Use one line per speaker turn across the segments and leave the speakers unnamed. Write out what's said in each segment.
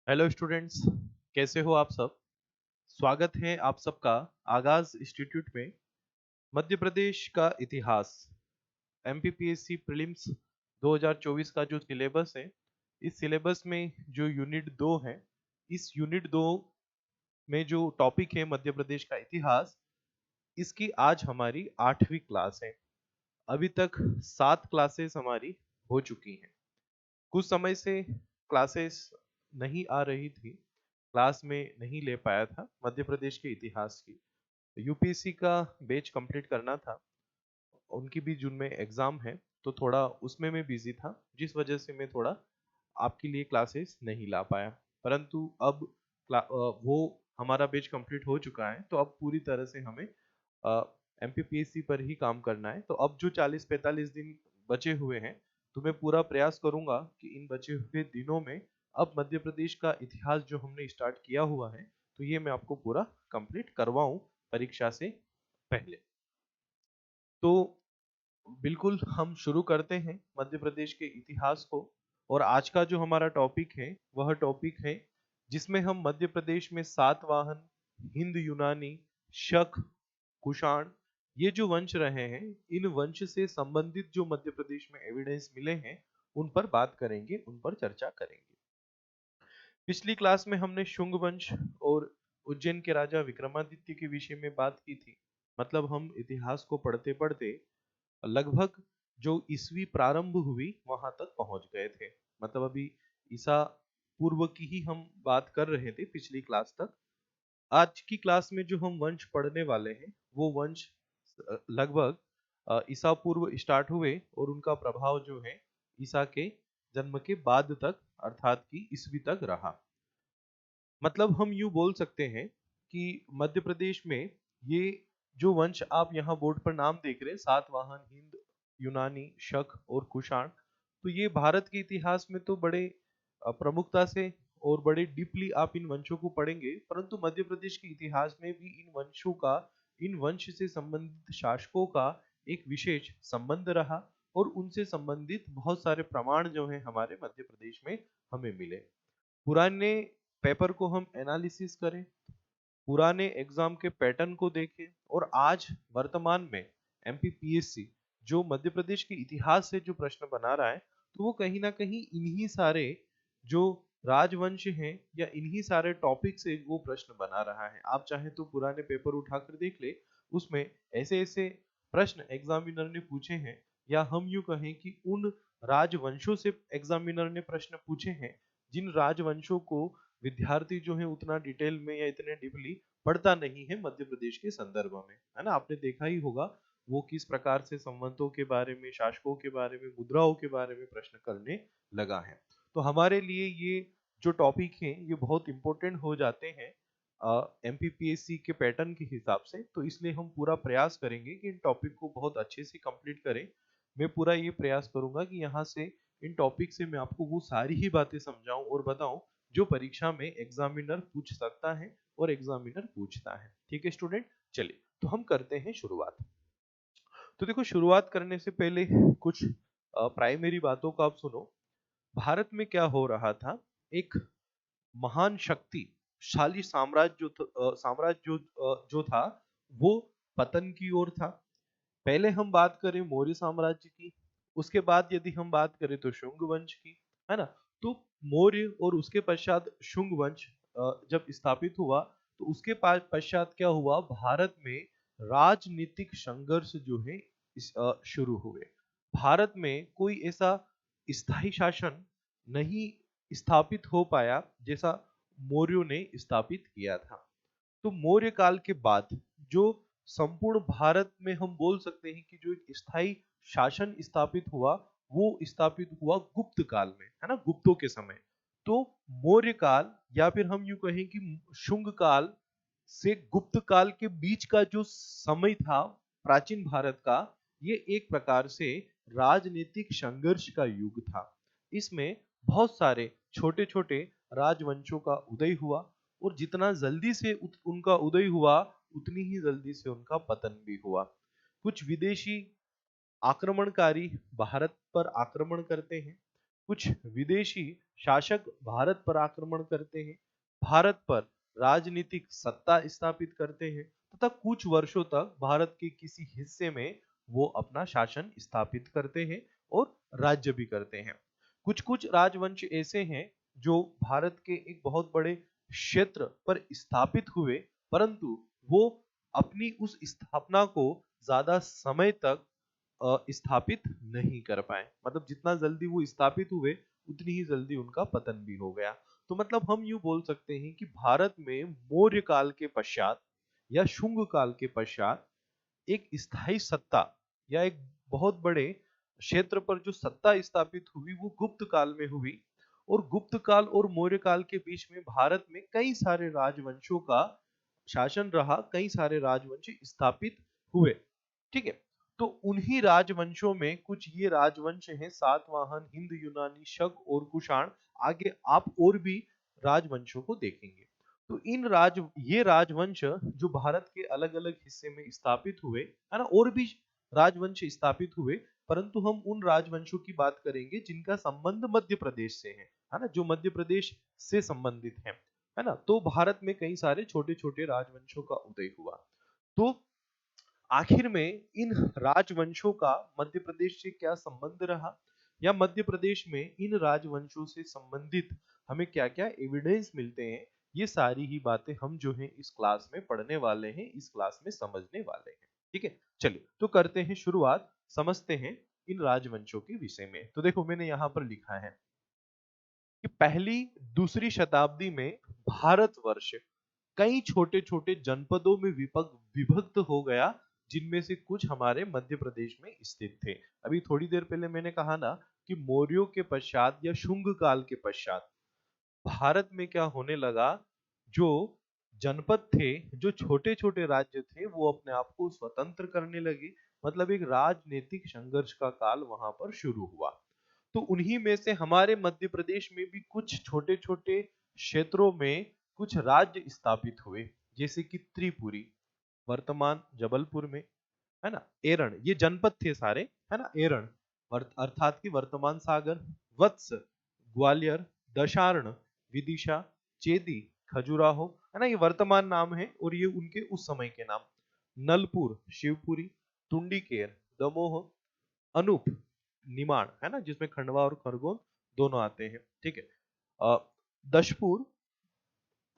Hello students, कैसे हो आप सब। स्वागत है आप सबका आगाज इंस्टीट्यूट में। मध्य प्रदेश का इतिहास एमपीपीएससी प्रीलिम्स 2024 का जो सिलेबस है, इस सिलेबस में जो यूनिट 2 है, इस यूनिट 2 में जो टॉपिक है मध्य प्रदेश का इतिहास, इसकी आज हमारी 8वीं क्लास है। अभी तक 7 क्लासेस हमारी हो चुकी हैं। कुछ समय से क्लासेस नहीं आ रही थी, क्लास में नहीं ले पाया था मध्य प्रदेश के इतिहास की। यूपीएससी का बैच कंप्लीट करना था, उनकी भी जून में एग्जाम है, तो थोड़ा उसमें मैं बिजी था, जिस वजह से मैं थोड़ा आपके लिए क्लासेस नहीं ला पाया। परंतु अब वो हमारा बैच कंप्लीट हो चुका है, तो अब पूरी तरह से हमें एमपीपीएससी पर ही काम करना है। तो अब जो 40-45 दिन बचे हुए हैं, तो मैं पूरा प्रयास करूंगा कि इन बचे हुए दिनों में अब मध्य प्रदेश का इतिहास जो हमने स्टार्ट किया हुआ है, तो ये मैं आपको पूरा कंप्लीट करवाऊं परीक्षा से पहले। तो बिल्कुल हम शुरू करते हैं मध्य प्रदेश के इतिहास को। और आज का जो हमारा टॉपिक है, वह टॉपिक है जिसमें हम मध्य प्रदेश में सातवाहन, हिंद यूनानी, शक, कुषाण, ये जो वंश रहे हैं, इन वंश से संबंधित जो मध्य प्रदेश में एविडेंस मिले हैं, उन पर बात करेंगे, उन पर चर्चा करेंगे। पिछली क्लास में हमने शुंग वंश और उज्जैन के राजा विक्रमादित्य के विषय में बात की थी। मतलब हम इतिहास को पढ़ते पढ़ते लगभग जो ईस्वी प्रारंभ हुई वहां तक पहुंच गए थे। मतलब अभी ईसा पूर्व की ही हम बात कर रहे थे पिछली क्लास तक। आज की क्लास में जो हम वंश पढ़ने वाले हैं, वो वंश लगभग ईसा पूर्व स्टार्ट हुए और उनका प्रभाव जो है ईसा के जन्म के बाद तक, अर्थात कि ईस्वी तक रहा। मतलब हम यूं बोल सकते हैं कि मध्य प्रदेश में ये जो वंश आप यहाँ बोर्ड पर नाम देख रहे हैं, सातवाहन, हिंद, यूनानी, शक और कुषाण, तो ये भारत के इतिहास में तो बड़े प्रमुखता से और बड़े डीपली आप इन वंशों को पढ़ेंगे। परंतु मध्य प्रदेश के इतिहास में भी इन वंशों का, इन वंश से संबंधित शासकों का एक विशेष संबंध रहा, और उनसे संबंधित बहुत सारे प्रमाण जो हैं हमारे मध्य प्रदेश में हमें मिले। पुराने पेपर को हम एनालिसिस करें, पुराने एग्जाम के पैटर्न को देखें, और आज वर्तमान में एमपीपीएससी जो मध्य प्रदेश के इतिहास से जो प्रश्न बना रहा है, तो वो कहीं ना कहीं इन्हीं सारे जो राजवंश हैं या इन्हीं सारे टॉपिक से वो प्रश्न बना रहा है। आप चाहे तो पुराने पेपर उठाकर देख ले, उसमें ऐसे ऐसे प्रश्न एग्जामिनर ने पूछे हैं, या हम यूं कहें कि उन राजवंशों से एग्जामिनर ने प्रश्न पूछे हैं जिन राजवंशों को विद्यार्थी जो है उतना डिटेल में या इतने डीपली पढ़ता नहीं है मध्य प्रदेश के संदर्भ में, है ना। आपने देखा ही होगा वो किस प्रकार से संवंतों के बारे में, शासकों के बारे में, मुद्राओं के बारे में प्रश्न करने लगा है। तो हमारे लिए ये जो टॉपिक है ये बहुत इंपॉर्टेंट हो जाते हैं एमपीपीएससी के पैटर्न के हिसाब से। तो इसलिए हम पूरा प्रयास करेंगे कि इन टॉपिक को बहुत अच्छे से कंप्लीट करें। मैं पूरा ये प्रयास करूंगा कि यहाँ से इन टॉपिक से मैं आपको वो सारी ही बातें समझाऊं और बताऊं जो परीक्षा में एग्जामिनर पूछ सकता है और एग्जामिनर पूछता है। ठीक है स्टूडेंट, चलिए तो हम करते हैं शुरुआत। तो देखो, शुरुआत करने से पहले कुछ प्राइमरी बातों को आप सुनो। भारत में क्या हो रहा था, एक महान शक्तिशाली साम्राज्य जो था, वो पतन की ओर था। पहले हम बात करें मौर्य साम्राज्य की, उसके बाद यदि हम बात करें तो शुंग वंश की, है ना। तो मौर्य और उसके पश्चात शुंग वंश जब स्थापित हुआ, तो उसके पश्चात क्या हुआ, भारत में राजनीतिक संघर्ष जो है शुरू हुए। भारत में कोई ऐसा स्थायी शासन नहीं स्थापित हो पाया जैसा मौर्यों ने स्थापित किया था। तो मौर्य काल के बाद जो संपूर्ण भारत में हम बोल सकते हैं कि जो एक स्थायी शासन स्थापित हुआ, वो स्थापित हुआ गुप्त काल में, है ना, गुप्तों के समय। तो मौर्य काल, या फिर हम यूं कहें कि शुंग काल से गुप्त काल के बीच का जो समय था प्राचीन भारत का, ये एक प्रकार से राजनीतिक संघर्ष का युग था। इसमें बहुत सारे छोटे छोटे राजवंशों का उदय हुआ, और जितना जल्दी से उनका उदय हुआ, उतनी ही जल्दी से उनका पतन भी हुआ। कुछ विदेशी आक्रमणकारी भारत पर आक्रमण करते हैं, कुछ विदेशी शासक भारत पर आक्रमण करते हैं, भारत पर राजनीतिक सत्ता स्थापित करते हैं तथा कुछ वर्षों तक भारत के किसी हिस्से में वो अपना शासन स्थापित करते हैं और राज्य भी करते हैं। कुछ कुछ राजवंश ऐसे हैं जो भारत के एक बहुत बड़े क्षेत्र पर स्थापित हुए, परंतु वो अपनी उस स्थापना को ज्यादा समय तक स्थापित नहीं कर पाए। मतलब जितना जल्दी वो स्थापित हुए उतनी ही जल्दी उनका पतन भी हो गया। तो मतलब हम यूं बोल सकते हैं कि भारत में मौर्य काल के पश्चात या शुंग काल के पश्चात एक स्थायी सत्ता या एक बहुत बड़े क्षेत्र पर जो सत्ता स्थापित हुई वो गुप्त काल में हुई। और गुप्त काल और मौर्य काल के बीच में भारत में कई सारे राजवंशों का शासन रहा, कई सारे राजवंश स्थापित हुए। ठीक है, तो उन्हीं राजवंशों में कुछ ये राजवंश हैं सातवाहन, हिंद यूनानी, शक और कुषाण। आगे आप और भी राजवंशों को देखेंगे। तो ये राजवंश जो भारत के अलग अलग हिस्से में स्थापित हुए, है ना, और भी राजवंश स्थापित हुए, परंतु हम उन राजवंशों की बात करेंगे जिनका संबंध मध्य प्रदेश से है ना, जो मध्य प्रदेश से संबंधित है ना। तो भारत में कई सारे छोटे छोटे राजवंशों का उदय हुआ। तो आखिर में इन राजवंशों का मध्य प्रदेश से क्या संबंध रहा, या मध्य प्रदेश में इन राजवंशों से संबंधित हमें क्या क्या एविडेंस मिलते हैं, ये सारी ही बातें हम जो है इस क्लास में पढ़ने वाले हैं, इस क्लास में समझने वाले हैं। ठीक है, चलिए तो करते हैं शुरुआत, समझते हैं इन राजवंशों के विषय में। तो देखो मैंने यहाँ पर लिखा है कि पहली दूसरी शताब्दी में भारतवर्ष कई छोटे छोटे जनपदों में विभक्त हो गया, जिनमें से कुछ हमारे मध्य प्रदेश में स्थित थे। अभी थोड़ी देर पहले मैंने कहा ना कि मौर्यों के पश्चात या शुंग काल के पश्चात भारत में क्या होने लगा, जो जनपद थे, जो छोटे छोटे राज्य थे, वो अपने आप को स्वतंत्र करने लगे। मतलब एक राजनीतिक संघर्ष का काल वहां पर शुरू हुआ। तो उन्हीं में से हमारे मध्य प्रदेश में भी कुछ छोटे छोटे क्षेत्रों में कुछ राज्य स्थापित हुए, जैसे कि त्रिपुरी, वर्तमान जबलपुर में, है ना, एरण, ये जनपद थे सारे, है ना, एरण अर्थात की वर्तमान सागर, वत्स ग्वालियर, दशार्ण विदिशा, चेदी खजुराहो, है ना, ये वर्तमान नाम है और ये उनके उस समय के नाम। नलपुर शिवपुरी, टुंडीकेर दमोह, अनूप निमाण, है ना, जिसमें खंडवा और खरगोन दोनों आते हैं। ठीक है, दशपुर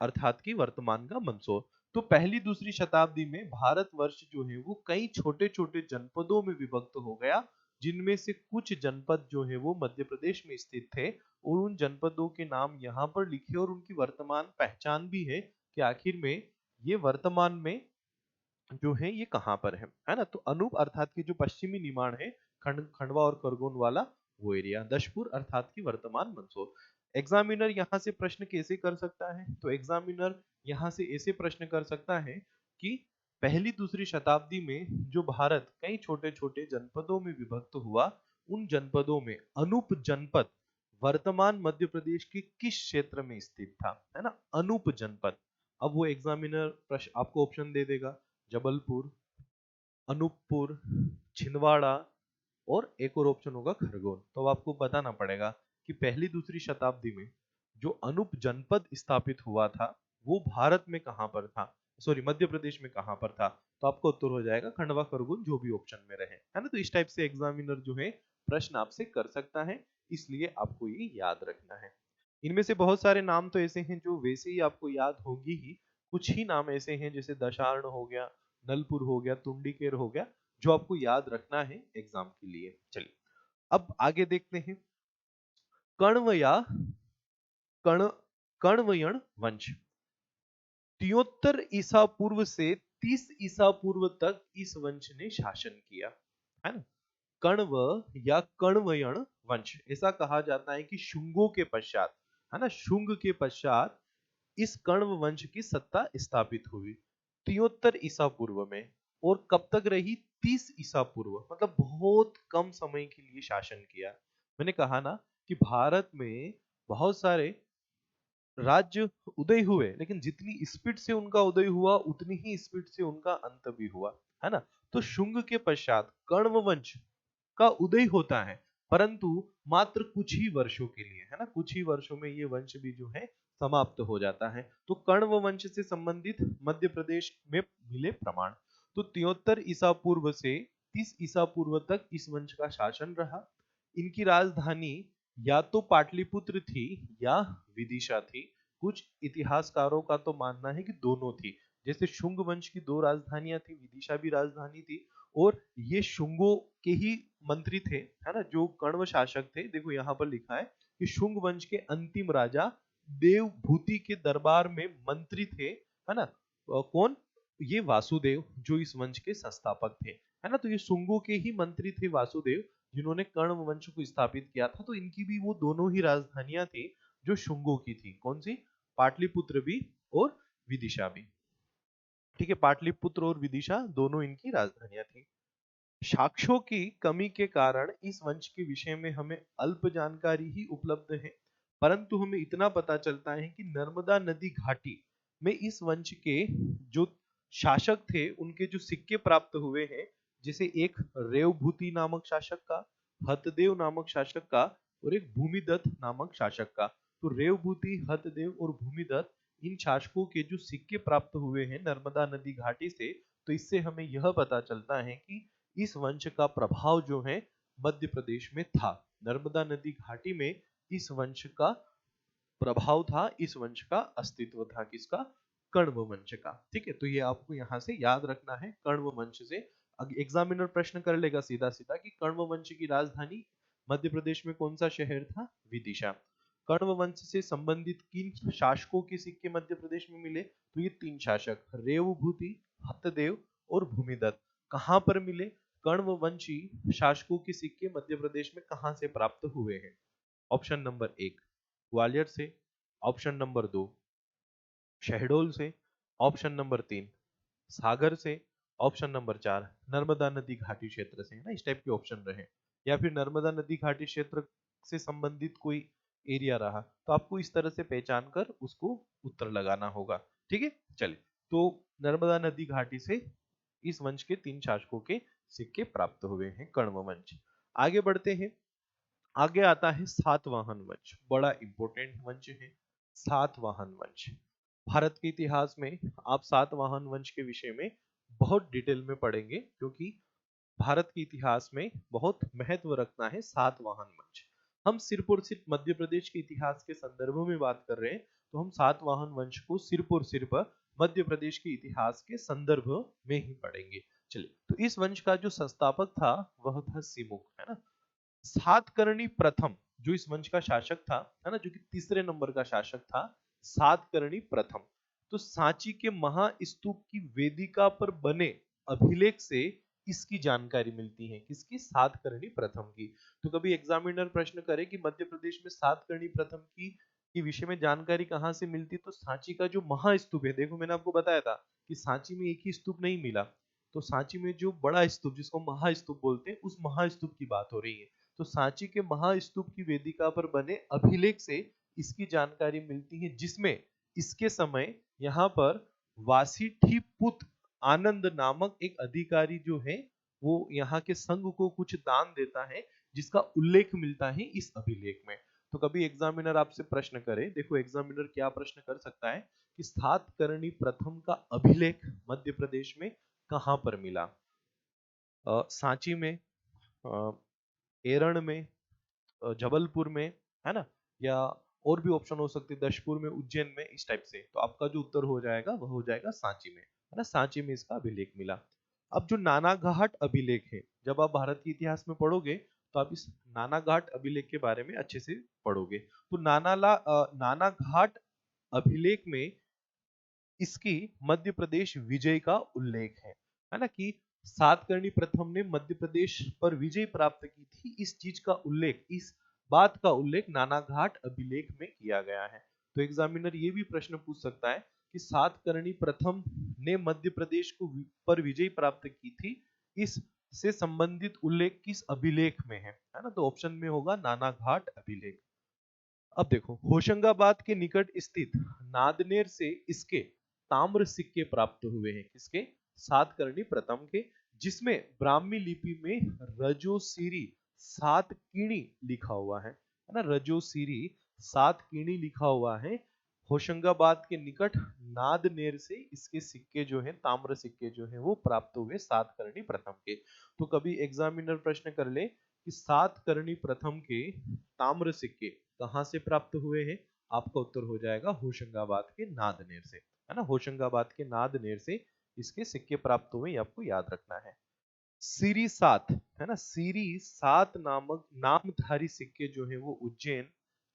अर्थात की वर्तमान का मंदसौर। तो पहली दूसरी शताब्दी में भारतवर्ष जो है वो कई छोटे छोटे जनपदों में विभक्त हो गया, जिनमें से कुछ जनपद जो है वो मध्य प्रदेश में स्थित थे, और उन जनपदों के नाम यहाँ पर लिखे और उनकी वर्तमान पहचान भी है कि आखिर में ये वर्तमान में जो है ये कहाँ पर है ना। तो अनूप अर्थात की जो पश्चिमी निमाण है, खंडवा और खरगोन वाला वो एरिया, दशपुर अर्थात की वर्तमान मंदसौर। एग्जामिनर यहाँ से प्रश्न कैसे कर सकता है, तो एग्जामिनर यहाँ से ऐसे प्रश्न कर सकता है कि पहली दूसरी शताब्दी में जो भारत कई छोटे छोटे जनपदों में विभक्त हुआ, उन जनपदों में अनूप जनपद वर्तमान मध्य प्रदेश के किस क्षेत्र में स्थित था, है ना, अनूप जनपद। अब वो एग्जामिनर प्रश्न आपको ऑप्शन दे देगा, जबलपुर, अनूपपुर, छिंदवाड़ा, और एक और ऑप्शन होगा खरगोन। तो अब आपको बताना पड़ेगा कि पहली दूसरी शताब्दी में जो अनूप जनपद स्थापित हुआ था वो भारत में कहां पर था, सॉरी मध्य प्रदेश में कहां पर था। तो आपको उत्तर हो जाएगा खंडवा खरगोन, जो भी ऑप्शन में रहे, है ना। तो इस टाइप से एग्जामिनर जो है प्रश्न आपसे कर सकता है, इसलिए आपको ये याद रखना है। इनमें से बहुत सारे नाम तो ऐसे हैं जो वैसे ही आपको याद होंगी ही, कुछ ही नाम ऐसे हैं जैसे दशार्ण हो गया, नलपुर हो गया, तुंडीकेर हो गया, जो आपको याद रखना है एग्जाम के लिए। चलिए अब आगे देखते हैं। कण्व या कण कण्वयण वंश 73 ईसा पूर्व से 30 ईसा पूर्व तक इस वंश ने शासन किया, है ना। कण्व या कण्वयण वंश, ऐसा कहा जाता है कि शुंगों के पश्चात, है ना, शुंग के पश्चात इस कण्व वंश की सत्ता स्थापित हुई 73 ईसा पूर्व में, और कब तक रही, 30 ईसा पूर्व, मतलब बहुत कम समय के लिए शासन किया। मैंने कहा ना कि भारत में बहुत सारे राज्य उदय हुए, लेकिन जितनी स्पीड से उनका उदय हुआ उतनी ही स्पीड से उनका अंत भी हुआ, है ना। तो शुंग के पश्चात कण्व वंश का उदय होता है, परंतु मात्र कुछ ही वर्षों के लिए, है ना, कुछ ही वर्षों में ये वंश भी जो है समाप्त हो जाता है। तो कण्व वंश से संबंधित मध्य प्रदेश में मिले प्रमाण, तो 73 ईसा पूर्व से 30 ईसा पूर्व तक इस वंश का शासन रहा। इनकी राजधानी या तो पाटलिपुत्र थी या विदिशा थी। कुछ इतिहासकारों का तो मानना है कि दोनों थी। जैसे शुंग वंश की दो राजधानियां थी, विदिशा भी राजधानी थी, और ये शुंगों के ही मंत्री थे, है ना, जो कण्व शासक थे। देखो यहाँ पर लिखा है कि शुंग वंश के अंतिम राजा देवभूति के दरबार में मंत्री थे, है ना, कौन, ये वासुदेव, जो इस वंश के संस्थापक थे, है ना। तो ये शुंगों के ही मंत्री थे वासुदेव, जिन्होंने कर्ण वंश को स्थापित किया था। तो इनकी भी वो दोनों ही राजधानियां थी जो शुंगों की थी। कौन सी? पाटलिपुत्र भी और विदिशा भी। ठीक है, पाटलिपुत्र और विदिशा दोनों इनकी राजधानियां थी। साक्ष्यों की कमी के कारण इस वंश के विषय में हमें अल्प जानकारी ही उपलब्ध है, परंतु हमें इतना पता चलता है कि नर्मदा नदी घाटी में इस वंश के जो शासक थे उनके जो सिक्के प्राप्त हुए हैं, जैसे एक रेवभूति नामक शासक का, हतदेव नामक शासक का, और एक भूमिदत्त नामक शासक का। तो रेवभूति, हतदेव और भूमिदत्त, इन शासकों के जो सिक्के प्राप्त हुए हैं नर्मदा नदी घाटी से, तो इससे हमें यह पता चलता है कि इस वंश का प्रभाव जो है मध्य प्रदेश में था। नर्मदा नदी घाटी में इस वंश का प्रभाव था, इस वंश का अस्तित्व था। किसका? कण्व वंश का। ठीक है, तो ये आपको यहां से याद रखना है। कण्व वंश से एग्जामिनर प्रश्न कर लेगा सीधा सीधा कि कण्व वंश की राजधानी मध्य प्रदेश में कौन सा शहर था? विदिशा। कण्व वंश से संबंधित किन शासकों के सिक्के मध्य प्रदेश में मिले? तो ये तीन शासक, रेवभूति, हतदेव और भूमिदत्त। कहां पर मिले? कण्व वंशी शासकों के सिक्के मध्य प्रदेश में कहां से प्राप्त हुए हैं? ऑप्शन नंबर 1 ग्वालियर से, ऑप्शन नंबर 2 शहडोल से, ऑप्शन नंबर 3 सागर से, ऑप्शन नंबर 4 नर्मदा नदी घाटी क्षेत्र से, है ना, इस टाइप के ऑप्शन रहे। या फिर नर्मदा नदी घाटी क्षेत्र से संबंधित कोई एरिया रहा, तो आपको इस तरह से पहचान कर उसको उत्तर लगाना होगा। ठीक है, चलिए, तो नर्मदा नदी घाटी से इस वंश के तीन शासकों के सिक्के प्राप्त हुए हैं, कण्व वंश। आगे बढ़ते हैं। आगे आता है सातवाहन वंश, बड़ा इंपॉर्टेंट वंश है सातवाहन वंश। भारत के इतिहास में आप सातवाहन वंश के विषय में बहुत डिटेल में पढ़ेंगे, क्योंकि भारत के इतिहास में बहुत महत्व रखना है सातवाहन वंश। हम सिर्फ और सिर्फ मध्य प्रदेश के इतिहास के संदर्भ में बात कर रहे हैं, तो हम सातवाहन वंश को सिर्फ और सिर्फ मध्य प्रदेश के इतिहास के संदर्भ में ही पढ़ेंगे। चलिए, तो इस वंश का जो संस्थापक था वह था सिमुक, है ना। सातकर्णी प्रथम जो इस वंश का शासक था, है ना, जो कि तीसरे नंबर का शासक था, सातकर्णी प्रथम। तो सांची के महास्तूप की वेदिका पर बने अभिलेख से इसकी जानकारी मिलती है। किसकी? सातकर्णी प्रथम की। तो कभी एग्जामिनर प्रश्न करे कि मध्य प्रदेश में सातकर्णी प्रथम की के विषय में जानकारी कहां से मिलती, तो सांची का जो महास्तूप है, देखो मैंने आपको बताया था कि सांची में एक ही स्तूप नहीं मिला, तो सांची में जो बड़ा स्तूप जिसको महास्तूप बोलते हैं, उस महास्तूप की बात हो रही है। तो सांची के महास्तूप की वेदिका पर बने अभिलेख से इसकी जानकारी मिलती है, जिसमें इसके समय यहाँ पर वासीठीपुत आनंद नामक एक अधिकारी जो है वो यहाँ के संघ को कुछ दान देता है, जिसका उल्लेख मिलता है इस अभिलेख में। तो कभी एग्जामिनर आपसे प्रश्न करे, देखो एग्जामिनर क्या प्रश्न कर सकता है कि सातकर्णी प्रथम का अभिलेख मध्य प्रदेश में कहां पर मिला? सांची में, एरण में, जबलपुर में, है ना, या और भी ऑप्शन हो सकते हैं, दशपुर में, उज्जैन में, इस टाइप से। तो आपका जो उत्तर हो जाएगा वह हो जाएगा सांची में, है ना, सांची में इसका अभिलेख मिला। अब जो नानाघाट अभिलेख है, जब आप भारत के इतिहास में पढ़ोगे तो आप इस नानाघाट अभिलेख के बारे में अच्छे से पढ़ोगे। तो नानाघाट अभिलेख में इसकी मध्य प्रदेश विजय का उल्लेख है ना, कि सातकर्णी प्रथम ने मध्य प्रदेश पर विजय प्राप्त की थी। इस चीज का उल्लेख, इस बात का उल्लेख नानाघाट अभिलेख में किया गया है। तो एग्जामिनर ये भी प्रश्न पूछ सकता है कि सातकर्णी प्रथम ने मध्य प्रदेश को पर विजय प्राप्त की थी, इस से संबंधित उल्लेख किस अभिलेख में है ना, तो ऑप्शन में होगा नानाघाट अभिलेख। अब देखो, होशंगाबाद के निकट स्थित नादनेर से इसके ताम्र सिक्के प्राप्त हुए हैं। किसके? सातकर्णी प्रथम के, जिसमें ब्राह्मी लिपि में रजोसिरी सातकीणी लिखा हुआ है ना, रजोसिरी सातकीणी लिखा हुआ है। होशंगाबाद के निकट नादनेर से इसके सिक्के जो हैं, ताम्र सिक्के जो हैं वो प्राप्त हुए सातकर्णी प्रथम के। तो कभी एग्जामिनर प्रश्न कर ले कि सातकर्णी प्रथम के ताम्र सिक्के कहाँ से प्राप्त हुए हैं, आपका उत्तर हो जाएगा होशंगाबाद के नादनेर से, है ना। होशंगाबाद के नादनेर से इसके सिक्के प्राप्त हुए, ये आपको याद रखना है। सीरी सात, है ना, सीरी सात नामक नामधारी सिक्के जो है वो उज्जैन,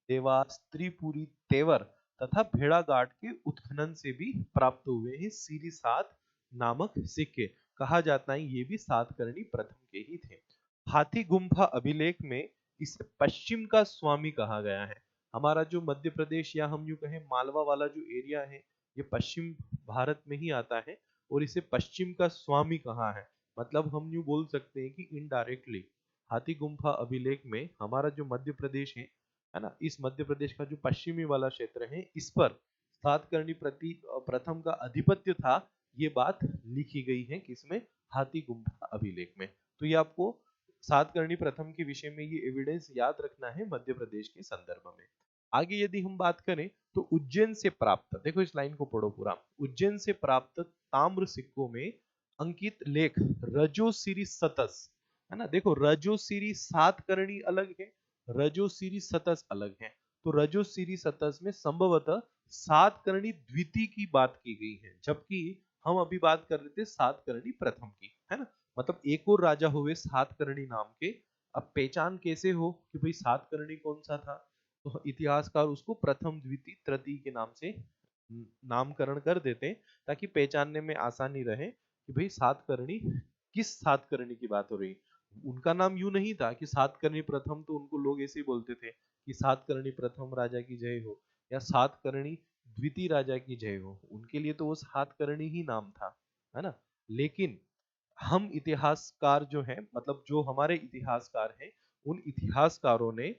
देवास, त्रिपुरी, तेवर तथा भेड़ाघाट के उत्खनन से भी प्राप्त हुए हैं। सीरी सात नामक सिक्के, कहा जाता है ये भी सातकर्णी प्रथम के ही थे। हाथी गुम्फा अभिलेख में इसे पश्चिम का स्वामी कहा गया है। हमारा जो मध्य प्रदेश या हम यूं कहें मालवा वाला जो एरिया है, ये पश्चिम भारत में ही आता है और इसे पश्चिम का स्वामी कहा है। मतलब हम यूं बोल सकते हैं कि इनडायरेक्टली हाथी गुम्फा अभिलेख में हमारा जो मध्य प्रदेश है ना, इस मध्य प्रदेश का जो पश्चिमी वाला क्षेत्र है, इस पर सातकर्णी प्रथम का अधिपत्य था, ये बात लिखी गई है किसमें, हाथी गुम्फा अभिलेख में। तो ये आपको सातकर्णी प्रथम के विषय में ये एविडेंस याद रखना है मध्य प्रदेश के संदर्भ में। आगे यदि हम बात करें तो उज्जैन से प्राप्त, देखो इस लाइन को पढ़ो पूरा, उज्जैन से प्राप्त ताम्र सिक्कों में अंकित लेख रजोसिरी सतस, है ना। देखो रजोसिरी सातकर्णी अलग है, रजोसिरी सतस अलग है। तो रजोसिरी सतस में संभवतः सातकर्णी द्वितीय की बात की गई है, जबकि हम अभी बात कर रहे थे सातकर्णी प्रथम की, है ना। मतलब एक और राजा हुए सातकर्णी नाम के। अब पहचान कैसे हो कि भाई सातकर्णी कौन सा था, तो इतिहासकार उसको प्रथम द्वितीय तृतीय के नाम से नामकरण कर देते हैं, ताकि पहचानने में आसानी रहे कि भाई सातकर्णी किस सातकर्णी की बात हो रही है। उनका नाम यूं नहीं था कि सातकर्णी प्रथम, तो उनको लोग ऐसे ही बोलते थे कि सातकर्णी प्रथम राजा की जय हो या सातकर्णी द्वितीय राजा की जय हो, उनके लिए तो वो सातकर्णी ही नाम था, है ना। लेकिन हम इतिहासकार जो हैं, मतलब जो हमारे इतिहासकार हैं, उन इतिहासकारों ने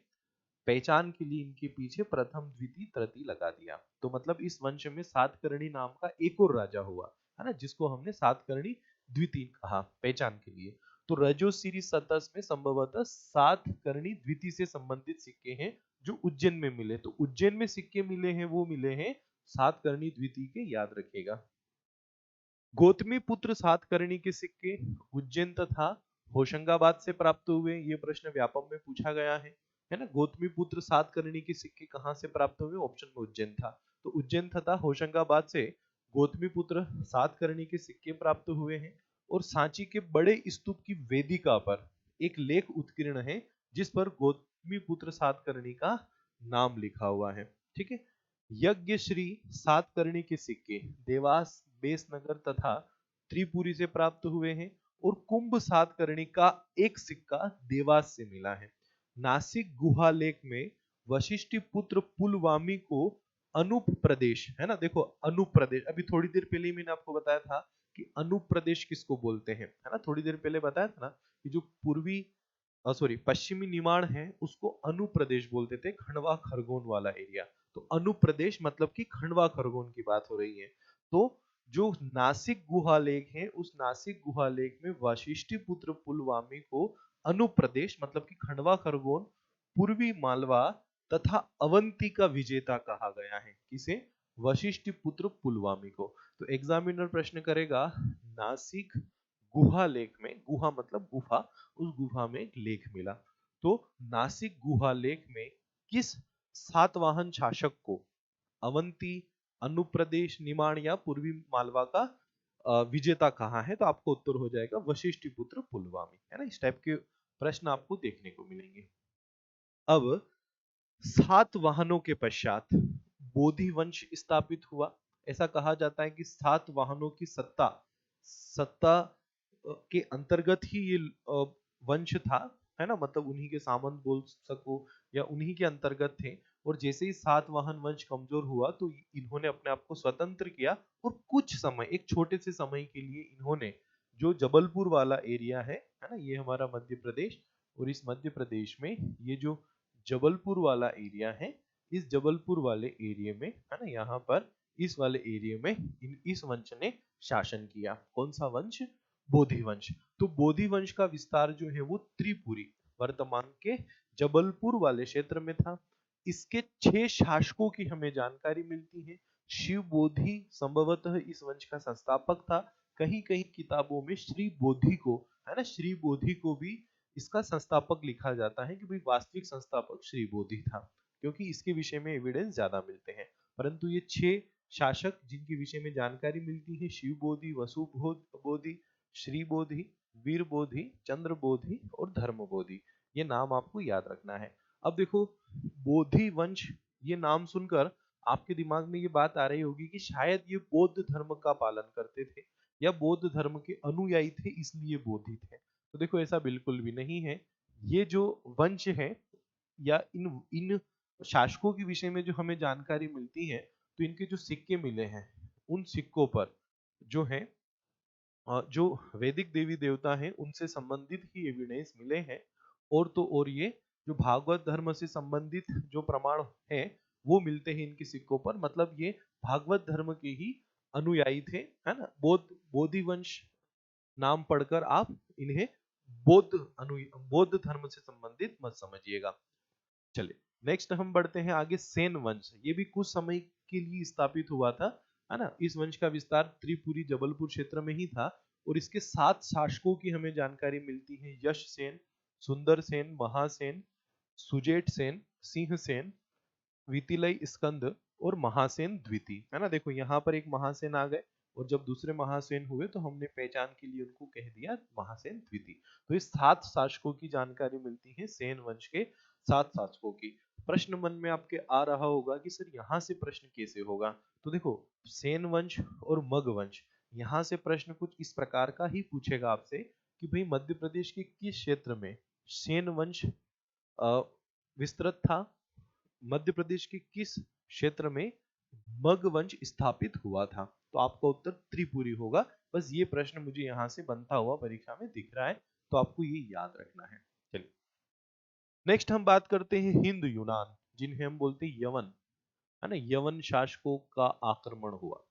पहचान के लिए इनके पीछे प्रथम द्वितीय तृतीय लगा दिया। तो मतलब इस वंश में सातकर्णी नाम का एक और राजा हुआ, है ना, जिसको हमने सातकर्णी द्वितीय कहा पहचान के लिए। तो रजोसिरी सतस में संभवतः सातकर्णी द्वितीय से संबंधित सिक्के हैं जो उज्जैन में मिले। तो उज्जैन में सिक्के मिले हैं, वो मिले हैं सातकर्णी द्वितीय के, याद रखिएगा। गौतमी पुत्र सातकर्णी के सिक्के उज्जैन तथा होशंगाबाद से प्राप्त हुए, ये प्रश्न व्यापम में पूछा गया है ना। गौतमी पुत्र सातकर्णी के सिक्के कहाँ से प्राप्त हुए, ऑप्शन में उज्जैन था। तो उज्जैन तथा होशंगाबाद से गौतमी पुत्र सातकर्णी के सिक्के प्राप्त हुए हैं। और सांची के बड़े स्तूप की वेदिका पर एक लेख उत्कीर्ण है जिस पर गौतमी पुत्र सातकर्णी का नाम लिखा हुआ है, ठीक है। यज्ञ श्री सातकर्णी के सिक्के देवास, बेसनगर तथा त्रिपुरी से प्राप्त हुए हैं। और कुंभ सातकर्णी का एक सिक्का देवास से मिला है। नासिक गुहा लेख में वशिष्ठ पुत्र पुलवामी को अनूप प्रदेश, है ना, देखो अनूप प्रदेश, अभी थोड़ी देर पहले ही मैंने आपको बताया था कि अनूप प्रदेश किसको बोलते हैं, है ना, थोड़ी देर पहले बताया था ना कि जो पूर्वी सॉरी पश्चिमी निमाड़ है उसको अनु प्रदेश बोलते थे, खंडवा खरगोन वाला एरिया। तो अनु प्रदेश मतलब कि खंडवा खरगोन की बात हो रही है। तो जो नासिक गुहा लेख है, उस नासिक गुहा लेख में वशिष्ठी पुत्र पुलवामी को अनु प्रदेश मतलब कि खंडवा खरगोन, पूर्वी मालवा तथा अवंती का विजेता कहा गया है। किसे, वशिष्ठी पुत्र पुलवामी को। तो एग्जामिनर प्रश्न करेगा नासिक गुहा लेख में, गुहा मतलब गुफा, उस गुफा में एक लेख मिला। तो नासिक गुहा लेख में किस सातवाहन शासक को अवंती, अनुप्रदेश, निमाण या पूर्वी मालवा का विजेता कहा है, तो आपको उत्तर हो जाएगा वशिष्ठी पुत्र पुलवामी, है ना। इस टाइप के प्रश्न आपको देखने को मिलेंगे। अब सातवाहनों के पश्चात बोधि वंश स्थापित हुआ। ऐसा कहा जाता है कि सातवाहनों की सत्ता सत्ता के अंतर्गत ही ये वंश था, है ना, मतलब उन्हीं के सामंत बोल सको या उन्हीं के अंतर्गत थे। और जैसे ही सातवाहन वंश कमजोर हुआ तो इन्होंने अपने आप को स्वतंत्र किया और कुछ समय, एक छोटे से समय के लिए इन्होंने जो जबलपुर वाला एरिया है ना, ये हमारा मध्य प्रदेश, और इस मध्य प्रदेश में ये जो जबलपुर वाला एरिया है, इस जबलपुर वाले एरिया में, है ना, यहाँ पर इस वाले एरिया में इस वंश ने शासन किया। कौन सा वंश, बोधि वंश। तो बोधि वंश का विस्तार जो है वो त्रिपुरी, वर्तमान के जबलपुर वाले क्षेत्र में था। इसके 6 शासकों की हमें जानकारी मिलती है। शिव बोधि संभवतः इस वंश का संस्थापक था। कहीं कहीं किताबों में श्री बोधि को, है ना, श्री बोधि को भी इसका संस्थापक लिखा जाता है कि भाई वास्तविक संस्थापक श्री बोधि था, क्योंकि इसके विषय में एविडेंस ज्यादा मिलते हैं। परंतु ये 6 शासक जिनके विषय में जानकारी मिलती है, शिव बोधि, वसु बोधि, श्री बोधि, वीर बोधि, चंद्र बोधि और धर्म बोधि, ये नाम आपको याद रखना है। अब देखो, बोधि वंश, ये नाम सुनकर आपके दिमाग में ये बात आ रही होगी कि शायद ये बौद्ध धर्म का पालन करते थे या बौद्ध धर्म के अनुयायी थे इसलिए बोधि थे। तो देखो, ऐसा बिल्कुल भी नहीं है। ये जो वंश है या इन इन शासकों के विषय में जो हमें जानकारी मिलती है, तो इनके जो सिक्के मिले हैं, उन सिक्कों पर जो है जो वैदिक देवी देवता हैं उनसे संबंधित ही एविडेंस मिले हैं। और तो और ये जो भागवत धर्म से संबंधित जो प्रमाण है वो मिलते हैं इनके सिक्कों पर। मतलब ये भागवत धर्म के ही अनुयायी थे, है ना। बोधि वंश नाम पढ़कर आप इन्हें बौद्ध धर्म से संबंधित मत समझिएगा। चलिए, नेक्स्ट हम बढ़ते हैं आगे। सेन वंश, ये भी कुछ समय के लिए स्थापित हुआ था, है ना। इस वंश का विस्तार त्रिपुरी जबलपुर क्षेत्र में ही था और इसके 7 शासकों की हमें जानकारी मिलती है। यश सेन, सुंदर सेन, महासेन, सुजेट सेन, सिंह सेन, वितिलय स्कंद और महासेन द्वितीय, है ना। देखो, यहाँ पर एक महासेन आ गए और जब दूसरे महासेन हुए तो हमने पहचान के लिए उनको कह दिया महासेन द्वितीय। तो इस 7 शासकों की जानकारी मिलती है, सेन वंश के 7 शासकों की। प्रश्न मन में आपके आ रहा होगा कि सर यहाँ से प्रश्न कैसे होगा। तो देखो, सेन वंश और मग वंश, यहाँ से प्रश्न कुछ इस प्रकार का ही पूछेगा आपसे कि भाई मध्य प्रदेश के किस क्षेत्र में सेन वंश विस्तृत था, मध्य प्रदेश के किस क्षेत्र में मग वंश स्थापित हुआ था। तो आपका उत्तर त्रिपुरी होगा। बस ये प्रश्न मुझे यहाँ से बनता हुआ परीक्षा में दिख रहा है, तो आपको ये याद रखना है। चलिए, नेक्स्ट हम बात करते हैं हिंद यूनान, जिन्हें हम बोलते हैं यवन, है ना। यवन शासकों का आक्रमण हुआ।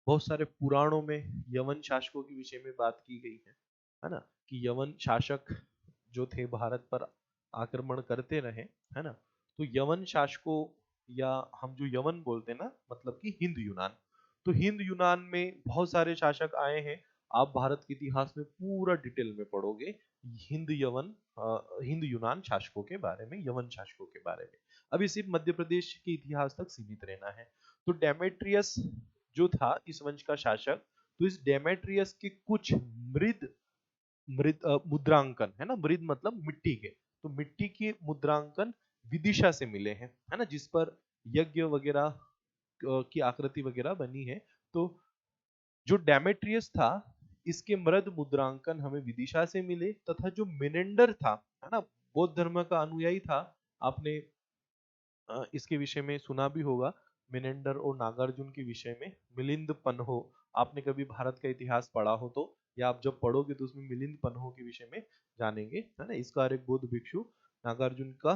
बहुत सारे पुराणों में यवन शासकों के विषय में बात की गई है ना, कि यवन शासक जो थे भारत पर आक्रमण करते रहे, है ना। तो यवन शासकों, या हम जो यवन बोलते हैं ना, मतलब कि हिंद यूनान, तो हिंद यूनान में बहुत सारे शासक आए हैं। आप भारत के इतिहास में पूरा डिटेल में पढ़ोगे हिंद यूनान शासकों के बारे में, यवन शासकों के बारे में। अभी सिर्फ मध्य प्रदेश के इतिहास तक सीमित रहना है। तो डेमेट्रियस जो था इस वंश का शासक, तो इस डेमेट्रियस के कुछ मृद मृद मुद्रांकन, है ना, मृद मतलब मिट्टी के, तो मिट्टी के मुद्रांकन विदिशा से मिले हैं, है ना, जिस पर यज्ञ वगैरह की आकृति वगैरह बनी है। तो जो डेमेट्रियस था, इसके मृद मुद्रांकन हमें विदिशा से मिले, तथा जो मिनेंडर था, है ना, बौद्ध धर्म का अनुयायी था। आपने इसके विषय में सुना भी होगा, मिनेंडर और नागार्जुन के विषय में। मिलिंद पन्हो, आपने कभी भारत का इतिहास पढ़ा हो तो, या आप जब पढ़ोगे तो उसमें मिलिंद पन्हो के विषय में जानेंगे, है ना। इसका एक बौद्ध भिक्षु नागार्जुन का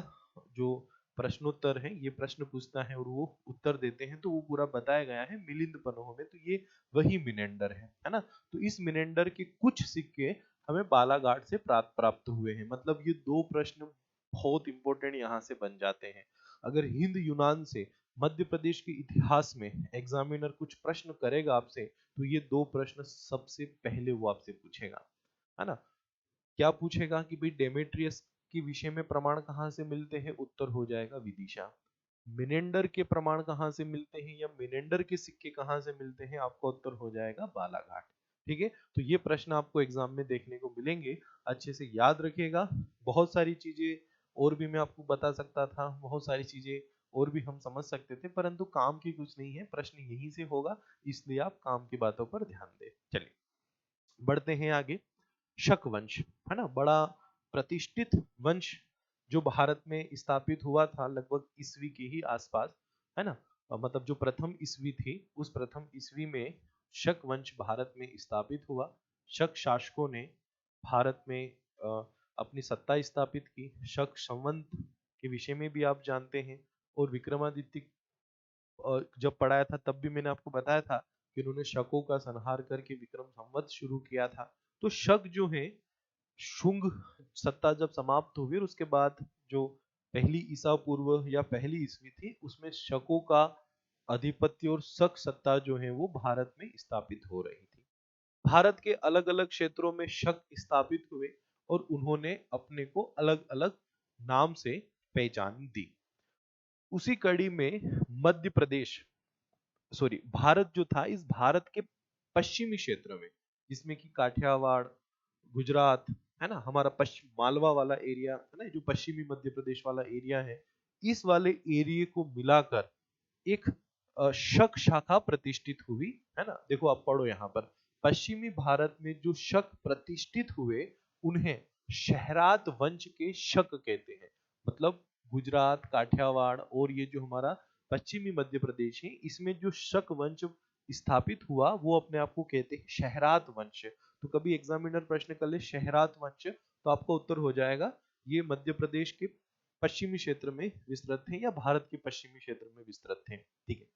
जो प्रश्नोत्तर है, ये प्रश्न पूछता है और वो उत्तर देते हैं, तो वो पूरा बताया गया है मिलिंद पन्हो में। तो ये वही मिनेंडर है ना। तो इस मिनेंडर के कुछ सिक्के हमें बालाघाट से प्राप्त हुए हैं। मतलब ये 2 प्रश्न बहुत इंपॉर्टेंट यहाँ से बन जाते हैं। अगर हिंद यूनान से मध्य प्रदेश के इतिहास में एग्जामिनर कुछ प्रश्न करेगा आपसे, तो ये 2 प्रश्न सबसे पहले वो आपसे पूछेगा, है ना। क्या पूछेगा कि भाई डेमेट्रियस के विषय में प्रमाण कहाँ से मिलते हैं, उत्तर हो जाएगा विदिशा। मिनेंडर के प्रमाण कहाँ से मिलते हैं या मिनेंडर के सिक्के कहाँ से मिलते हैं, आपका उत्तर हो जाएगा बालाघाट। ठीक है, तो ये प्रश्न आपको एग्जाम में देखने को मिलेंगे, अच्छे से याद रखिएगा। बहुत सारी चीजें और भी मैं आपको बता सकता था, बहुत सारी चीजें और भी हम समझ सकते थे, परंतु काम की कुछ नहीं है, प्रश्न यहीं से होगा, इसलिए आप काम की बातों पर ध्यान दें। चलिए, बढ़ते हैं आगे। शक वंश, है ना, बड़ा प्रतिष्ठित वंश जो भारत में स्थापित हुआ था लगभग ईस्वी के ही आसपास, है ना। मतलब जो प्रथम ईस्वी थी, उस प्रथम ईस्वी में शक वंश भारत में स्थापित हुआ। शक शासकों ने भारत में अपनी सत्ता स्थापित की। शक संवत के विषय में भी आप जानते हैं। और विक्रमादित्य जब पढ़ाया था तब भी मैंने आपको बताया था कि उन्होंने शकों का संहार करके विक्रम संवत शुरू किया था। तो शक जो है शुंग सत्ता जब समाप्त हुई और उसके बाद जो पहली ईसा पूर्व या पहली ईस्वी थी उसमें शकों का अधिपत्य और शक सत्ता जो है वो भारत में स्थापित हो रही थी। भारत के अलग अलग क्षेत्रों में शक स्थापित हुए और उन्होंने अपने को अलग अलग नाम से पहचान दी। उसी कड़ी में मध्य प्रदेश, सॉरी भारत जो था, इस भारत के पश्चिमी क्षेत्र में जिसमें कि काठियावाड़, गुजरात है ना, हमारा पश्चिम मालवा वाला एरिया है ना, जो पश्चिमी मध्य प्रदेश वाला एरिया है, इस वाले एरिया को मिलाकर एक शक शाखा प्रतिष्ठित हुई है ना। देखो आप पढ़ो यहाँ पर, पश्चिमी भारत में जो शक प्रतिष्ठित हुए उन्हें शहरात वंश के शक कहते हैं। मतलब गुजरात, काठियावाड़ और ये जो हमारा पश्चिमी मध्य प्रदेश है, इसमें जो शक वंश स्थापित हुआ वो अपने आप को कहते हैं शहरात वंश। तो कभी एग्जामिनर प्रश्न कर ले शहरात वंश, तो आपका उत्तर हो जाएगा ये मध्य प्रदेश के पश्चिमी क्षेत्र में विस्तृत थे या भारत के पश्चिमी क्षेत्र में विस्तृत थे। ठीक है।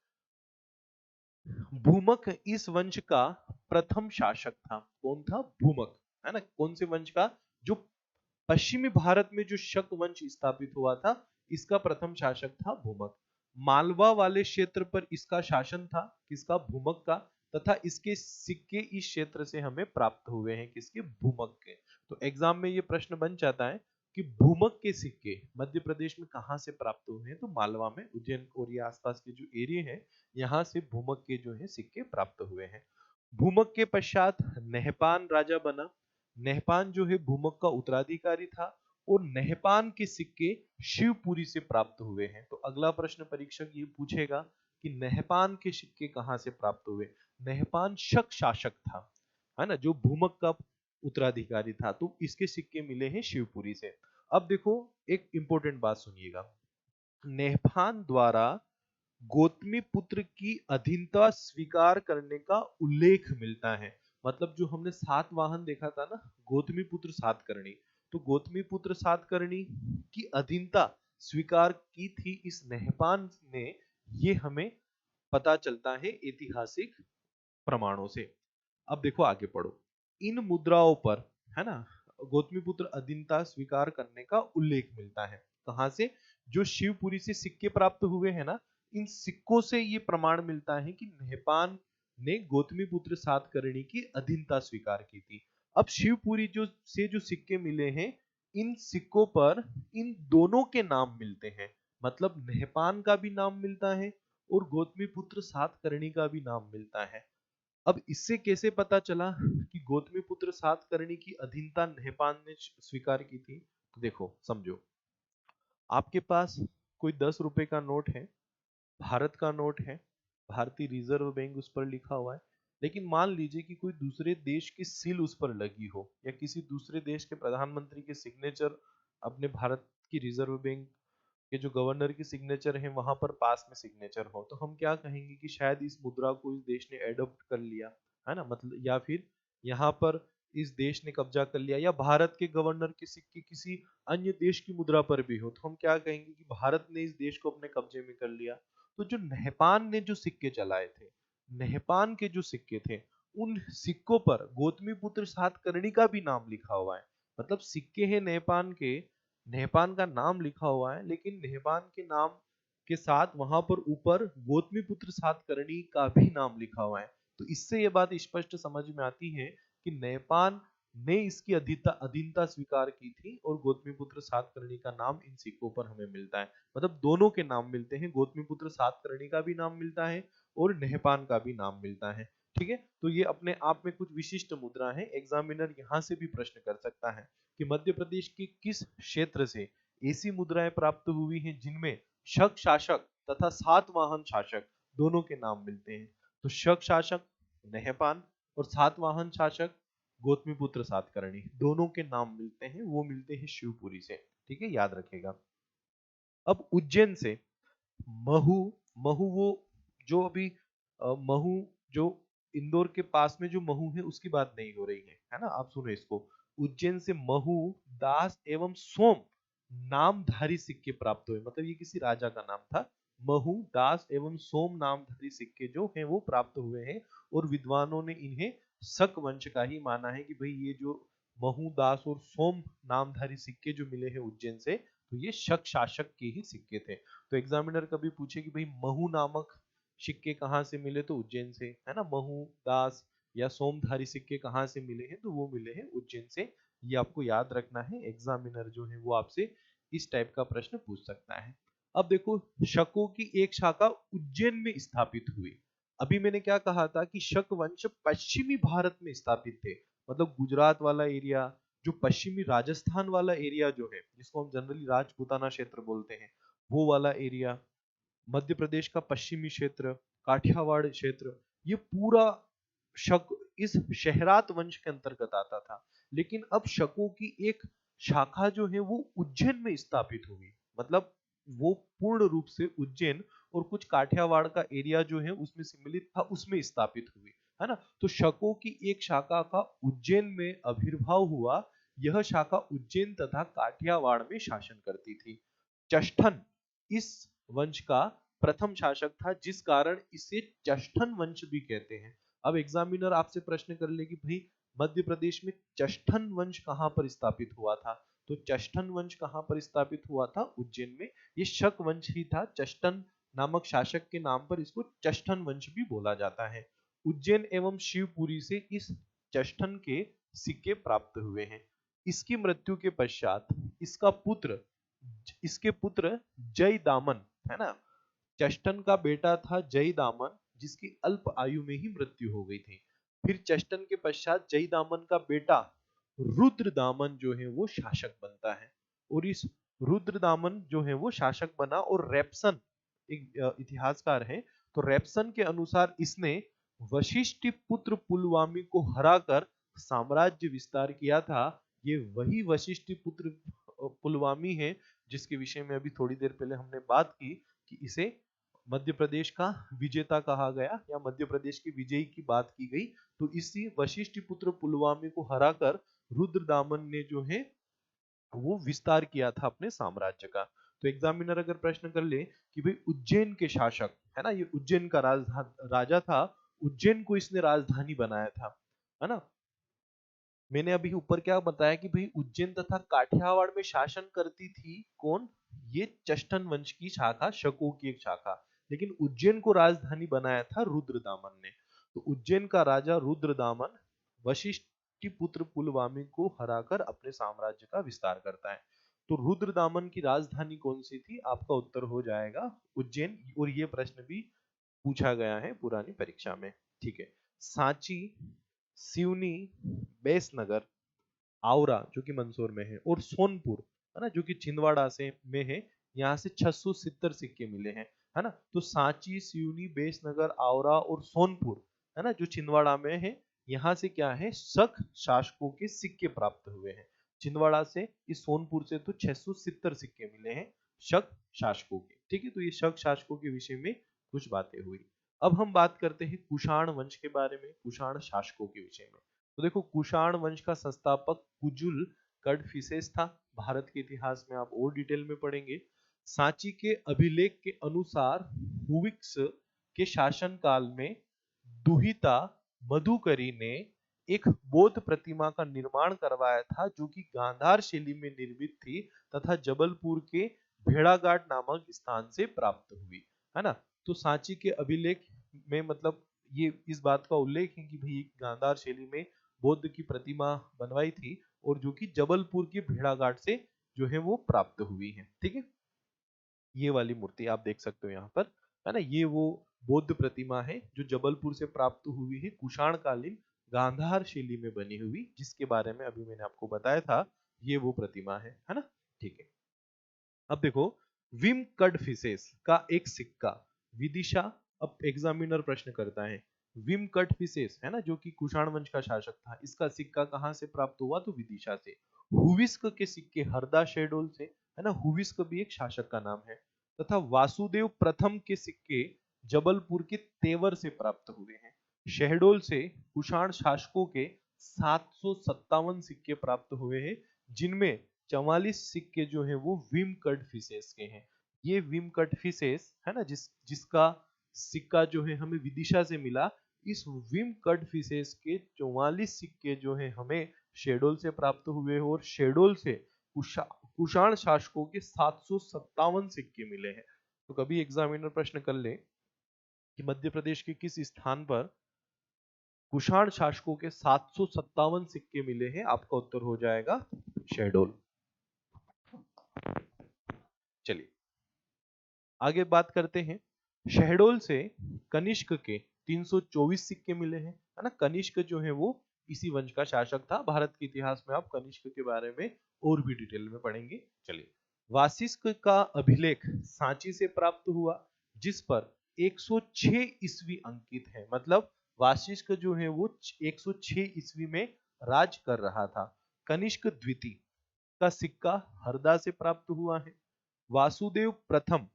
भूमक इस वंश का प्रथम शासक था। कौन था? भूमक, है ना। कौन से वंश का? जो पश्चिमी भारत में जो शक वंश स्थापित हुआ था, इसका प्रथम शासक था भूमक। मालवा वाले क्षेत्र पर इसका शासन था, किसका? भूमक का। तथा इसके सिक्के इस क्षेत्र से हमें प्राप्त हुए हैं, किसके? भूमक के। तो एग्जाम में ये प्रश्न बन जाता है कि भूमक के सिक्के मध्य प्रदेश में कहां से प्राप्त हुए हैं? तो मालवा में, उज्जैन और ये आसपास के जो एरिया है, यहाँ से भूमक के जो है सिक्के प्राप्त हुए हैं। भूमक के पश्चात नहपान राजा बना। नहपान जो है भूमक का उत्तराधिकारी था और नहपान के सिक्के शिवपुरी से प्राप्त हुए हैं। तो अगला प्रश्न परीक्षक ये पूछेगा कि नहपान के सिक्के कहां से प्राप्त हुए? नहपान शक शासक था, है ना, जो भूमक का उत्तराधिकारी था, तो इसके सिक्के मिले हैं शिवपुरी से। अब देखो एक इंपॉर्टेंट बात सुनिएगा, नहपान द्वारा गौतमी पुत्र की अधीनता स्वीकार करने का उल्लेख मिलता है। मतलब जो हमने सात वाहन देखा था ना, गौतमी पुत्र सातकर्णी, तो गौतमी पुत्र सातकर्णी की अधीनता स्वीकार की थी इस नहपान ने, ये हमें पता चलता है ऐतिहासिक प्रमाणों से। अब देखो आगे पढ़ो, इन मुद्राओं पर, है ना, गौतमीपुत्र अधीनता स्वीकार करने का उल्लेख मिलता है। कहां से? जो शिवपुरी से सिक्के प्राप्त हुए हैं ना, इन सिक्कों से ये प्रमाण मिलता है कि नहपान ने गौतमीपुत्र सातकर्णी की अधीनता स्वीकार की थी। अब शिवपुरी जो सिक्के मिले हैं, इन सिक्कों पर इन दोनों के नाम मिलते हैं। मतलब नहपान का भी नाम मिलता है और गौतमीपुत्र सातकर्णी का भी नाम मिलता है। अब इससे कैसे पता चला कि गौतमीपुत्र सातकर्णी की अधीनता नहपान ने स्वीकार की थी? तो देखो समझो, आपके पास कोई 10 रुपए का नोट है, भारत का नोट है, भारतीय रिजर्व बैंक उस पर लिखा हुआ है, लेकिन मान लीजिए कि कोई दूसरे देश की सील उस पर लगी हो या किसी दूसरे देश के प्रधानमंत्री के सिग्नेचर अपने भारत की रिजर्व बैंक के जो गवर्नर की सिग्नेचर है वहां पर पास में सिग्नेचर हो, तो हम क्या कहेंगे कि शायद इस मुद्रा को इस देश ने एडॉप्ट कर लिया, है ना। मतलब या फिर यहाँ पर इस देश ने कब्जा कर लिया, या भारत के गवर्नर के सिक्के किसी अन्य देश की मुद्रा पर भी हो, तो हम क्या कहेंगे कि भारत ने इस देश को अपने कब्जे में कर लिया। तो जो नहपान ने जो सिक्के चलाए थे, नहपान के जो सिक्के थे, उन सिक्कों पर गौतमीपुत्र सातकर्णी का भी नाम लिखा हुआ है। मतलब सिक्के हैं नहपान के, नहपान का नाम लिखा हुआ है, लेकिन नहपान के नाम के साथ वहां पर ऊपर गौतमीपुत्र सातकर्णी का भी नाम लिखा हुआ है। तो इससे यह बात स्पष्ट समझ में आती है कि नहपान ने इसकी अधीनता स्वीकार की थी और गौतमीपुत्र सातकर्णी का नाम इन सिक्कों पर हमें मिलता है। मतलब दोनों के नाम मिलते हैं, गौतमीपुत्र सातकर्णी का भी नाम मिलता है और नहपान का भी नाम मिलता है। ठीक है, तो ये अपने आप में कुछ विशिष्ट मुद्रा है। एग्जामिनर यहाँ से भी प्रश्न कर सकता है कि मध्य प्रदेश के किस क्षेत्र से ऐसी मुद्राएं प्राप्त हुई हैं जिनमें शक शासक तथा सातवाहन शासक दोनों के नाम मिलते हैं। तो शक शासक नहपान और सातवाहन शासक गौतमीपुत्र सातकर्णी, दोनों के नाम मिलते हैं, वो मिलते हैं शिवपुरी से। ठीक है, याद रखेगा। अब उज्जैन से महू, महू वो जो अभी महू जो इंदौर के पास में जो महू है उसकी बात नहीं हो रही है ना। आप सुनो इसको, उज्जैन से महू, दास एवं सोम नामधारी सिक्के प्राप्त हुए। मतलब ये किसी राजा का नाम था। महू, दास एवं सोम नामधारी सिक्के जो हैं वो प्राप्त हुए हैं और विद्वानों ने इन्हें शक वंश का ही माना है कि भाई ये जो महू, दास और सोम नामधारी सिक्के जो मिले हैं उज्जैन से, तो ये शक शासक के ही सिक्के थे। तो एग्जामिनर कभी पूछे कि भाई महू नामक सिक्के कहाँ से मिले, तो उज्जैन से, है ना। महू, दास या सोमधारी सिक्के कहाँ से मिले हैं, तो वो मिले हैं उज्जैन से। ये आपको याद रखना है, एग्जामिनर जो है वो आपसे इस टाइप का प्रश्न पूछ सकता है। अब देखो, शकों की एक शाखा उज्जैन में स्थापित हुई। अभी मैंने क्या कहा था कि शक वंश पश्चिमी भारत में स्थापित थे, मतलब गुजरात वाला एरिया, जो पश्चिमी राजस्थान वाला एरिया जो है, जिसको हम जनरली राजपूताना क्षेत्र बोलते हैं, वो वाला एरिया, मध्य प्रदेश का पश्चिमी क्षेत्र, काठियावाड़ क्षेत्र, ये पूरा शक इस शहरात वंश के अंतर्गत आता था। लेकिन अब शकों की एक शाखा जो है वो उज्जैन में स्थापित हुई, मतलब वो पूर्ण रूप से उज्जैन और कुछ काठियावाड़ का एरिया जो है उसमें सम्मिलित था, उसमें स्थापित हुई, है ना। तो शकों की एक शाखा का उज्जैन में आविर्भाव हुआ। यह शाखा उज्जैन तथा काठियावाड़ में शासन करती थी। चष्ठन इस वंश का प्रथम शासक था, जिस कारण इसे चष्ठन वंश भी कहते हैं। अब एग्जामिनर आपसे प्रश्न कर ले कि भाई मध्य प्रदेश में चष्ठन वंश कहां पर स्थापित हुआ था, तो चष्ठन वंश कहां पर स्थापित हुआ था, उज्जैन में। ये शक वंश ही था, चष्ठन नामक शासक के नाम पर इसको चष्ठन वंश भी बोला जाता है। उज्जैन एवं शिवपुरी से इस चष्ठन के सिक्के प्राप्त हुए हैं। इसकी मृत्यु के पश्चात इसके पुत्र जय दामन, है ना, चष्टन का बेटा था जय दामन, जिसकी अल्प आयु में ही मृत्यु हो गई थी। फिर चष्टन के पश्चात जय दामन का बेटा रुद्र दामन जो है वो शासक बनता है, और इस रुद्र दामन जो है वो शासक बना। और रेपसन एक इतिहासकार है, तो रेपसन के अनुसार इसने वशिष्ठ पुत्र पुलवामी को हराकर साम्राज्य विस्तार किया था। ये वही वशिष्ठ पुत्र पुलवामी है जिसके विषय में अभी थोड़ी देर पहले हमने बात की कि इसे मध्य प्रदेश का विजेता कहा गया, या मध्य प्रदेश के विजयी की बात की गई। तो इसी वशिष्ठ पुत्र पुलवामी को हराकर रुद्रदामन ने जो है वो विस्तार किया था अपने साम्राज्य का। तो एग्जामिनर अगर प्रश्न कर ले कि भाई उज्जैन के शासक, है ना, ये उज्जैन का राजा था, उज्जैन को इसने राजधानी बनाया था, है ना। मैंने अभी ऊपर क्या बताया कि भाई उज्जैन तथा काठियावाड़ में शासन करती थी कौन, ये चष्टन वंश की शाखा, शकों की एक शाखा। लेकिन उज्जैन को राजधानी बनाया था रुद्रदामन ने। तो उज्जैन का राजा रुद्रदामन वशिष्ठ पुत्र पुलवामी को हराकर अपने साम्राज्य का विस्तार करता है। तो रुद्रदामन की राजधानी कौन सी थी, आपका उत्तर हो जाएगा उज्जैन। और ये प्रश्न भी पूछा गया है पुरानी परीक्षा में, ठीक है। सांची, सिवनी, बेसनगर, आवरा जो कि मंदसौर में है, और सोनपुर, है ना, जो कि छिंदवाड़ा से में है, यहाँ से 670 सिक्के मिले हैं, है ना। तो सांची, सिवनी, बेसनगर, आवरा और सोनपुर, है ना, जो छिंदवाड़ा में है, यहाँ से क्या है, शक शासकों के सिक्के प्राप्त हुए हैं। छिंदवाड़ा से, इस सोनपुर से तो 670 सिक्के मिले हैं शक शासकों के, ठीक है। तो ये शक शासकों के विषय में कुछ बातें हुई। अब हम बात करते हैं कुषाण वंश के बारे में, कुषाण शासकों के विषय में। तो देखो, कुषाण वंश का संस्थापक कुजुल कड़फिसेस था। भारत के इतिहास में आप और डिटेल में पढ़ेंगे। सांची के अभिलेख के अनुसार हुविक्स के शासन काल में दुहिता मधुकरी ने एक बौद्ध प्रतिमा का निर्माण करवाया था, जो कि गांधार शैली में निर्मित थी तथा जबलपुर के भेड़ाघाट नामक स्थान से प्राप्त हुई, है ना। तो सांची के अभिलेख में मतलब ये इस बात का उल्लेख है कि भाई गांधार शैली में बौद्ध की प्रतिमा बनवाई थी, और जो कि जबलपुर के भेड़ाघाट से जो है वो प्राप्त हुई है, ठीक है। ये वाली मूर्ति आप देख सकते हो यहाँ पर, है ना। ये वो बौद्ध प्रतिमा है जो जबलपुर से प्राप्त हुई है, कुषाण कालीन गांधार शैली में बनी हुई, जिसके बारे में अभी मैंने आपको बताया था। ये वो प्रतिमा है ना, ठीक है। अब देखो, विम कडफिसेस का एक सिक्का विदिशा। अब एग्जामिनर प्रश्न करता है, विम कडफिसेस, है ना, जो कि कुषाण वंश का शासक था, इसका सिक्का कहां से प्राप्त हुआ, तो विदिशा से। हुविस्क के सिक्के हरदा शहडोल से, है ना, हुविस्क भी एक शासक का नाम है। तथा वासुदेव प्रथम के सिक्के जबलपुर के तेवर से प्राप्त हुए हैं। शहडोल से कुषाण शासकों के 757 सिक्के प्राप्त हुए हैं, जिनमें 44 सिक्के जो है वो विम कडफिसेस के हैं। ये विम कडफिसेस, है ना, जिसका सिक्का जो है हमें विदिशा से मिला, इस विम कडफिसेस के 44 सिक्के जो है हमें शहडोल से प्राप्त हुए और शहडोल से कुषाण शासकों के 757 सिक्के मिले हैं। तो कभी एग्जामिनर प्रश्न कर ले कि मध्य प्रदेश के किस स्थान पर कुषाण शासकों के 757 सिक्के मिले हैं, आपका उत्तर हो जाएगा शहडोल। चलिए आगे बात करते हैं। शहडोल से कनिष्क के 324 सिक्के मिले हैं, है ना। कनिष्क जो है वो इसी वंश का शासक था। भारत के इतिहास में आप कनिष्क के बारे में और भी डिटेल में पढ़ेंगे। चलिए, वासिष्क का अभिलेख सांची से प्राप्त हुआ, जिस पर 106 ईस्वी अंकित है। मतलब वासिष्क जो है वो 106 ईस्वी में राज कर रहा था। कनिष्क द्वितीय का सिक्का हरदा से प्राप्त हुआ है। वासुदेव प्रथम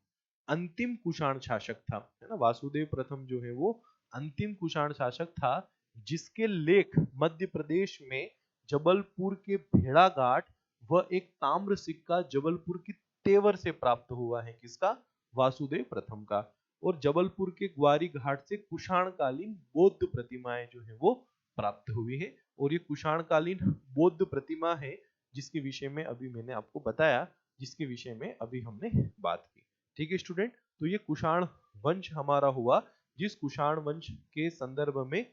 अंतिम कुषाण शासक था, है ना। वासुदेव प्रथम जो है वो अंतिम कुषाण शासक था, जिसके लेख मध्य प्रदेश में जबलपुर के भेड़ाघाट व एक ताम्र सिक्का जबलपुर की तेवर से प्राप्त हुआ है। किसका? वासुदेव प्रथम का। और जबलपुर के ग्वारी घाट से कुषाण कालीन बौद्ध प्रतिमाएं जो है वो प्राप्त हुई है। और ये कुषाण कालीन बौद्ध प्रतिमा है जिसके विषय में अभी मैंने आपको बताया, जिसके विषय में अभी हमने बात की। ठीक है स्टूडेंट, तो ये कुषाण वंश हमारा हुआ, जिस कुषाण वंश के संदर्भ में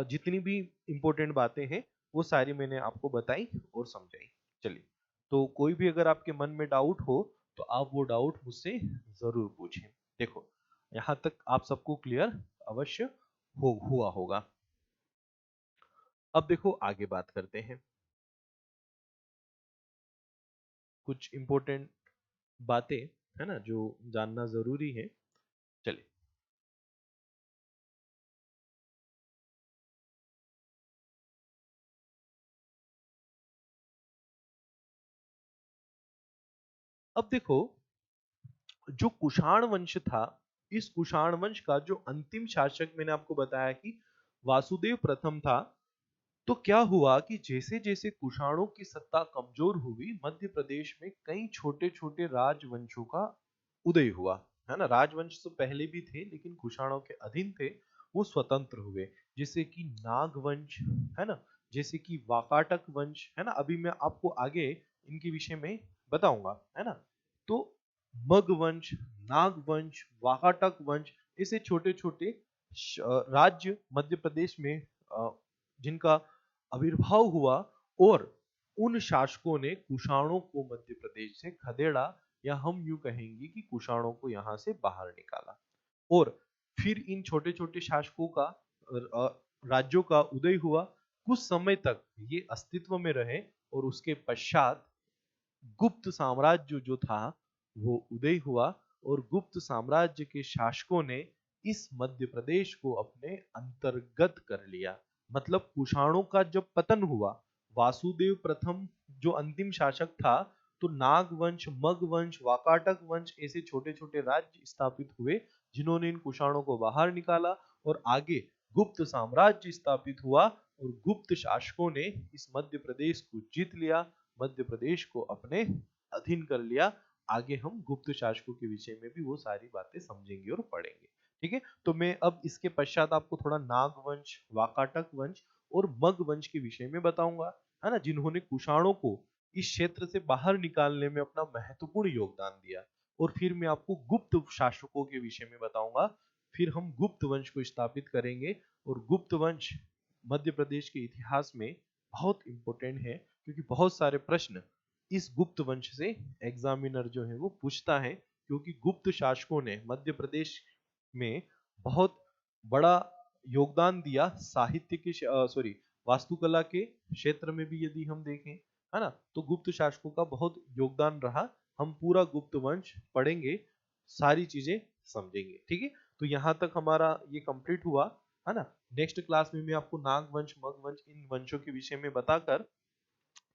जितनी भी इंपॉर्टेंट बातें हैं वो सारी मैंने आपको बताई और समझाई। चलिए, तो कोई भी अगर आपके मन में डाउट हो तो आप वो डाउट मुझसे जरूर पूछें। देखो, यहां तक आप सबको क्लियर अवश्य हुआ होगा। अब देखो आगे बात करते हैं कुछ इंपॉर्टेंट बातें, है ना, जो जानना जरूरी है। चलिए, अब देखो, जो कुषाण वंश था, इस कुषाण वंश का जो अंतिम शासक मैंने आपको बताया कि वासुदेव प्रथम था। तो क्या हुआ कि जैसे जैसे कुषाणों की सत्ता कमजोर हुई, मध्य प्रदेश में कई छोटे छोटे राजवंशों का उदय हुआ, है ना। राजवंश तो पहले भी थे लेकिन कुषाणों के अधीन थे, वो स्वतंत्र हुए। जैसे कि नाग वंश, है ना, जैसे कि वाकाटक वंश, है ना। अभी मैं आपको आगे इनके विषय में बताऊंगा, है ना। तो मग वंश, नाग वंश, वाकाटक वंश, ऐसे छोटे छोटे राज्य मध्य प्रदेश में जिनका आविर्भाव हुआ, और उन शासकों ने कुषाणों को मध्य प्रदेश से खदेड़ा, या हम यूं कहेंगे कि कुषाणों को यहां से बाहर निकाला। और फिर इन छोटे छोटे शासकों का राज्यों का उदय हुआ। कुछ समय तक ये अस्तित्व में रहे और उसके पश्चात गुप्त साम्राज्य जो था वो उदय हुआ, और गुप्त साम्राज्य के शासकों ने इस मध्य प्रदेश को अपने अंतर्गत कर लिया। मतलब कुषाणों का जब पतन हुआ, वासुदेव प्रथम जो अंतिम शासक था, तो नाग वंश, मग वंश, वाकाटक वंश ऐसे छोटे छोटे राज्य स्थापित हुए जिन्होंने इन कुषाणों को बाहर निकाला। और आगे गुप्त साम्राज्य स्थापित हुआ और गुप्त शासकों ने इस मध्य प्रदेश को जीत लिया, मध्य प्रदेश को अपने अधीन कर लिया। आगे हम गुप्त शासकों के विषय में भी वो सारी बातें समझेंगे और पढ़ेंगे। ठीक है, तो मैं अब इसके पश्चात आपको थोड़ा नाग वंश, वाकाटक वंश और मग वंश के विषय में बताऊंगा, है ना, जिन्होंने कुषाणों को इस क्षेत्र से बाहर निकालने में अपना महत्वपूर्ण योगदान दिया। और फिर मैं आपको गुप्त शासकों के विषय में बताऊंगा। फिर हम गुप्त वंश को स्थापित करेंगे। और गुप्त वंश मध्य प्रदेश के इतिहास में बहुत इंपॉर्टेंट है, क्योंकि बहुत सारे प्रश्न इस गुप्त वंश से एग्जामिनर जो है वो पूछता है। क्योंकि गुप्त शासकों ने मध्य प्रदेश में बहुत बड़ा योगदान दिया साहित्य के सॉरी वास्तुकला के क्षेत्र में भी, यदि हम देखें, है ना, तो गुप्त शासकों का बहुत योगदान रहा। हम पूरा गुप्त वंश पढ़ेंगे, सारी चीजें समझेंगे। ठीक है, तो यहां तक हमारा ये कंप्लीट हुआ, है ना। नेक्स्ट क्लास में मैं आपको नाग वंश, मग वंश, इन वंशों के विषय में बताकर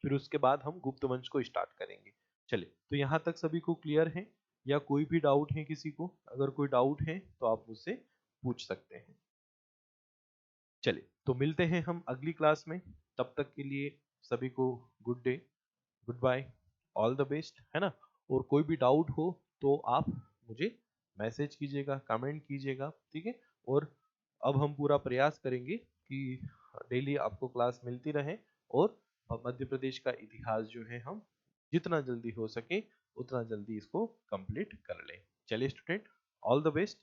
फिर उसके बाद हम गुप्त वंश को स्टार्ट करेंगे। चलिए, तो यहाँ तक सभी को क्लियर है, या कोई भी डाउट है किसी को? अगर कोई डाउट है तो आप मुझसे पूछ सकते हैं। चलिए, तो मिलते हैं हम अगली क्लास में। तब तक के लिए सभी को good day, goodbye, all the best, है ना। और कोई भी डाउट हो तो आप मुझे मैसेज कीजिएगा, कमेंट कीजिएगा। ठीक है, और अब हम पूरा प्रयास करेंगे कि डेली आपको क्लास मिलती रहे, और मध्य प्रदेश का इतिहास जो है हम जितना जल्दी हो सके उतना जल्दी इसको कंप्लीट कर लें। चलिए स्टूडेंट, ऑल द बेस्ट।